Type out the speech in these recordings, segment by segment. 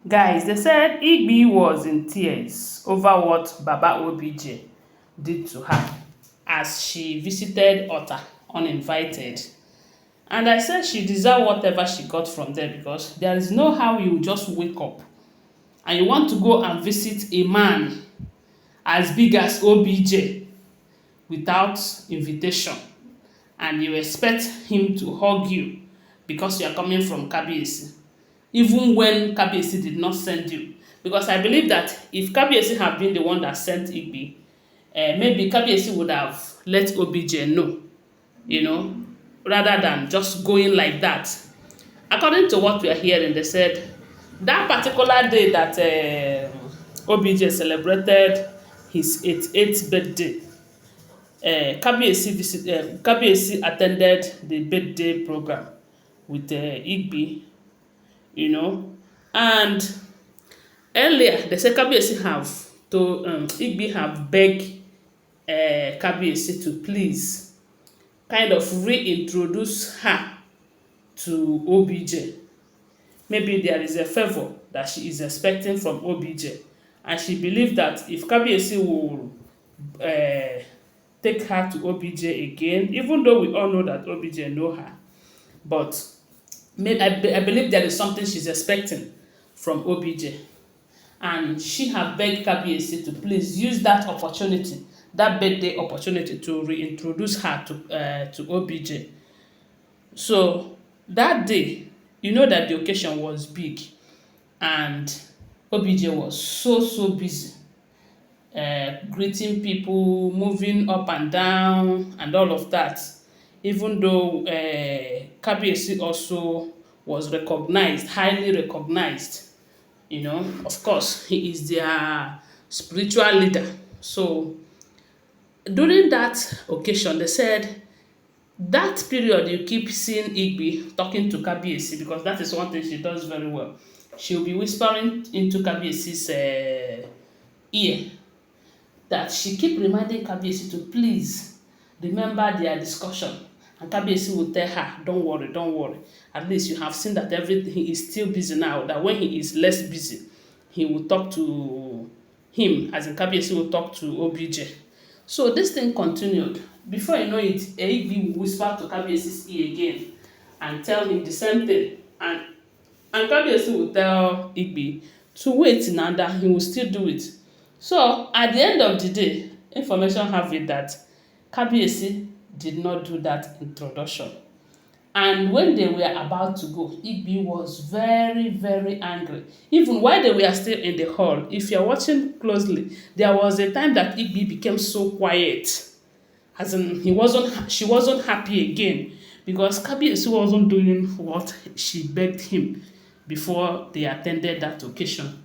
Guys, they said Igbi was in tears over what Baba OBJ did to her as she visited OTA Uninvited. And I said she deserved whatever she got from there because there is no how you just wake up and you want to go and visit a man as big as OBJ without invitation and you expect him to hug you because you are coming from Kabiyesi, even when Kabiyesi did not send you. Because I believe that if Kabiyesi had been the one that sent Igbi, maybe Kabiyesi would have let OBJ know, you know, rather than just going like that. According to what we are hearing, they said that particular day that OBJ celebrated his 88th birthday, Kabiyesi attended the birthday program with Igbi, you know, and earlier they said Kabiyesi have to Igbi have begged Kabiyesi to please kind of reintroduce her to OBJ. Maybe there is a favor that she is expecting from OBJ, and she believed that if Kabiyesi will take her to OBJ again, even though we all know that OBJ know her, but I believe there is something she's expecting from OBJ, and she have begged Kabiyesi to please use that opportunity, that birthday opportunity, to reintroduce her to OBJ. So that day, you know that the occasion was big, and OBJ was so busy greeting people, moving up and down, and all of that. Even though Kabiyesi also was recognized, highly recognized, you know, of course, he is their spiritual leader. So during that occasion, they said that period you keep seeing Igbi talking to Kabiyesi because that is one thing she does very well. She'll be whispering into Kabiyesi's ear that she keep reminding Kabiyesi to please remember their discussion. And Kabiyesi will tell her, don't worry, don't worry. At least you have seen that everything he is still busy now, that when he is less busy, he will talk to him, as in Kabiyesi will talk to OBJ. So this thing continued. Before you know it, Igbi will whisper to Kabiyesi's ear again and tell him the same thing. And Kabiyesi will tell Igbi to wait now that he will still do it. So at the end of the day, information have it that Kabiyesi did not do that introduction. And when they were about to go, Igbi was very angry. Even while they were still in the hall, if you're watching closely, there was a time that Igbi became so quiet. As in, she wasn't happy again because Kabiyesi wasn't doing what she begged him before they attended that occasion.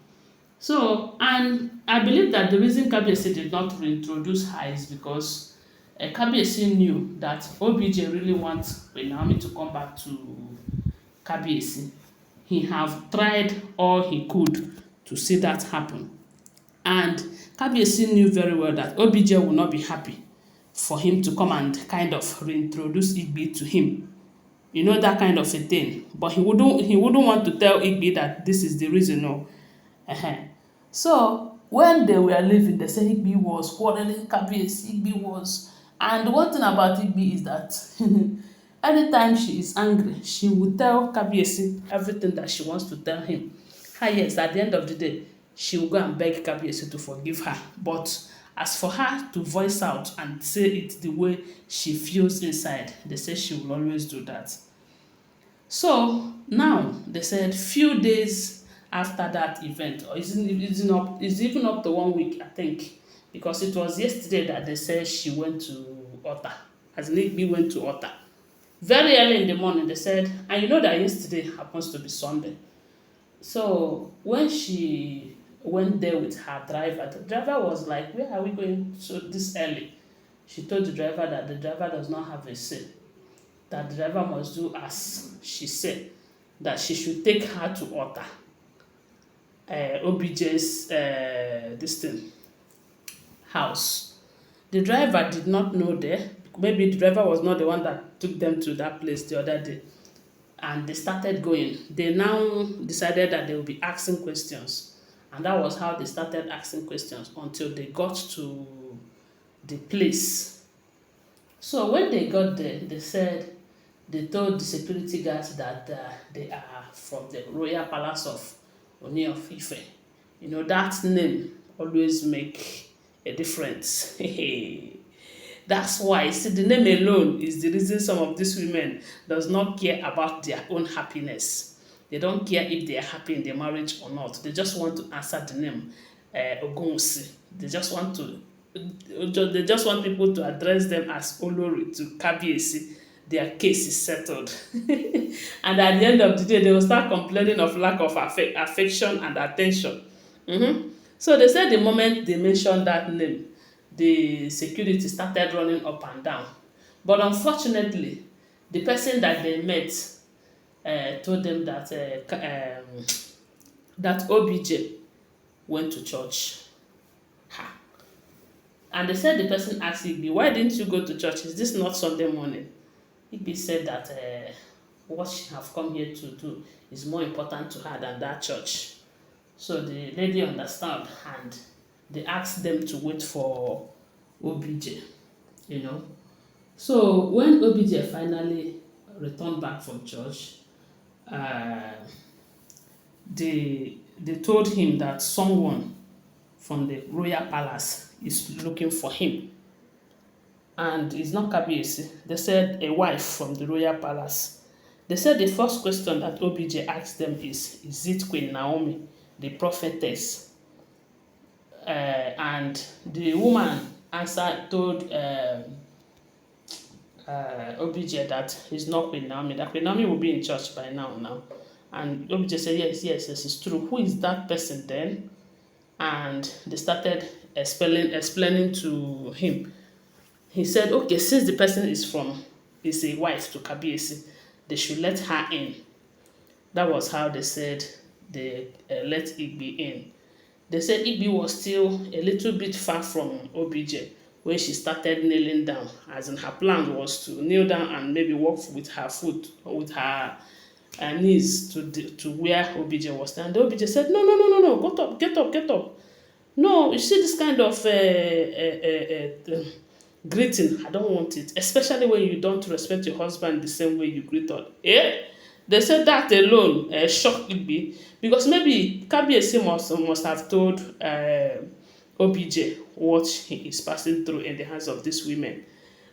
So, and I believe that the reason Kabiyesi did not reintroduce her is because Kabiyesi knew that OBJ really wants Queen Naomi to come back to Kabiyesi. He have tried all he could to see that happen. And Kabiyesi knew very well that OBJ will not be happy for him to come and kind of reintroduce Igbi to him. You know, that kind of a thing. But he wouldn't want to tell Igbi that this is the reason, no. So when they were leaving, they said Igbi was quarreling Kabiyesi. Igbi was, and one thing about Igbi is that anytime she is angry, she will tell Kabiyesi everything that she wants to tell him. Yes, at the end of the day, she will go and beg Kabiyesi to forgive her. But as for her to voice out and say it the way she feels inside, they say she will always do that. So now they said few days after that event, or it's even up to 1 week, I think, because it was yesterday that they said she went to OTA, as Igbi went to OTA. Very early in the morning, they said, and you know that yesterday happens to be Sunday. So when she went there with her driver, the driver was like, where are we going so this early? She told the driver that the driver does not have a say, that the driver must do as she said, that she should take her to OTA, OBJ's this thing, house. The driver did not know there. Maybe the driver was not the one that took them to that place the other day. and they started going. They now decided that they will be asking questions, and that was how they started asking questions until they got to the place. So when they got there, they told the security guards that they are from the royal palace of Ooni of Ife. You know, that name always make a difference. That's why, see, the name alone is the reason some of these women does not care about their own happiness. They don't care if they are happy in their marriage or not. They just want to answer the name ogunwusi. They just want people to address them as olori to kabiyesi. Their case is settled. And at the end of the day, they will start complaining of lack of affection and attention. So they said the moment they mentioned that name, the security started running up and down. But unfortunately, the person that they met told them that that OBJ went to church. Ha. And they said the person asked Igbi, why didn't you go to church? Is this not Sunday morning? Igbi said that what she have come here to do is more important to her than that church. So the lady understood, and they asked them to wait for OBJ, you know. So when OBJ finally returned back from church, they told him that someone from the royal palace is looking for him. And it's not Kabiyesi. They said a wife from the royal palace. They said the first question that OBJ asked them is it Queen Naomi, the prophetess? And the woman told OBJ that he's not Queen Naomi, that Queen Naomi will be in church by now. And OBJ said, yes, it's true. Who is that person then? And they started explaining to him. He said, okay, since the person is a wife to Kabiyesi, they should let her in. That was how they said they let Igbi in. They said Igbi was still a little bit far from OBJ when she started kneeling down, as in her plan was to kneel down and maybe walk with her foot or with her knees to where OBJ was standing. And OBJ said, no, get up. No, you see this kind of greeting, I don't want it, especially when you don't respect your husband the same way you greet her. They said that alone shocked Igbi, because maybe Kabiyesi must have told OBJ what he is passing through in the hands of these women.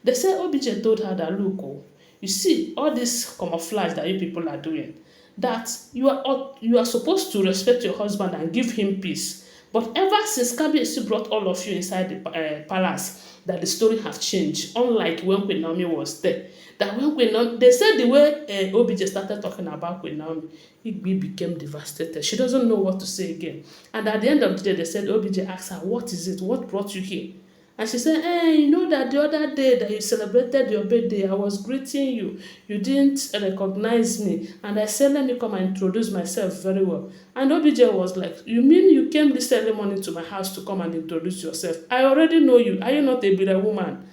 They said OBJ told her that, look, you see all this camouflage that you people are doing, that you are supposed to respect your husband and give him peace. But ever since Kabiyesi brought all of you inside the palace, that the story has changed. Unlike when Queen Naomi was there, that when Queen Naomi, they said the way OBJ started talking about Queen Naomi, Igbi became devastated. She doesn't know what to say again. And at the end of the day, they said OBJ asked her, what is it? What brought you here? And she said, you know that the other day that you celebrated your birthday, I was greeting you. You didn't recognize me. And I said, let me come and introduce myself very well. And OBJ was like, you mean you came this early morning to my house to come and introduce yourself? I already know you. Are you not a bitter woman?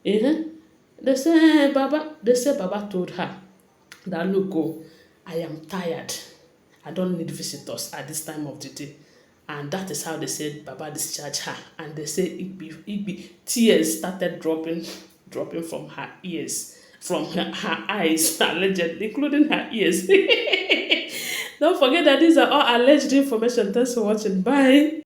They said, Baba told her that, look, I am tired. I don't need visitors at this time of the day. And that is how they said Baba discharged her. And they say Igbi tears started dropping from her ears, from her eyes, allegedly, including her ears. Don't forget that these are all alleged information. Thanks for watching. Bye.